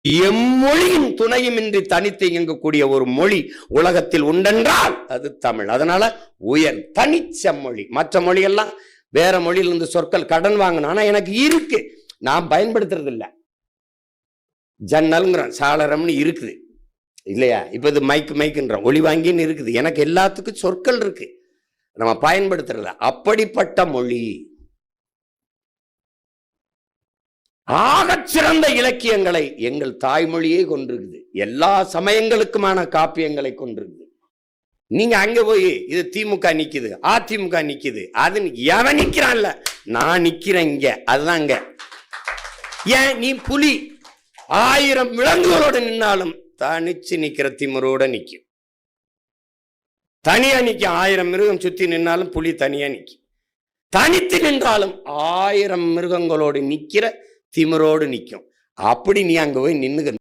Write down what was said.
எம்மொழியின் துணையுமின்றி தனித்து இயங்கக்கூடிய ஒரு மொழி உலகத்தில் உண்டென்றால் அது தமிழ். அதனால உயர் தனிச்ச மொழி. மற்ற மொழியெல்லாம் வேற மொழியிலிருந்து சொற்கள் கடன் வாங்கணும். ஆனா எனக்கு இருக்கு, நான் பயன்படுத்துறது இல்லை. ஜன்னல்ங்கிறோம், சாளரம்னு இருக்குது இல்லையா? இப்ப இது மைக்குன்றோம், ஒளி வாங்கின்னு இருக்குது. எனக்கு எல்லாத்துக்கும் சொற்கள் இருக்கு, நம்ம பயன்படுத்துறதில்ல. அப்படிப்பட்ட மொழி ஆகச்சிறந்த இலக்கியங்களை எங்கள் தாய்மொழியே கொண்டிருக்குது. எல்லா சமயங்களுக்குமான காப்பியங்களை கொண்டிருக்குது. நீங்க அங்க போய் இது திமுக நிக்குது, அதிமுக நிக்குது, அது எவன் நிக்கிறான்ல, நான் நிக்கிறேன் இங்க. அதுதாங்க. ஏன் நீ புலி 1000 விலங்குகளோட நின்னாலும் தனிச்சு நிக்கிற திமிரோட நிக்கும். தனியா நிக்கும். 1000 மிருகம் சுத்தி நின்னாலும் புலி தனியா நிக்கும். தனித்து நின்றாலும் 1000 மிருகங்களோடு நிக்கிற திமிரோடு நிக்கும். அப்படி நீ அங்க போய் நின்னு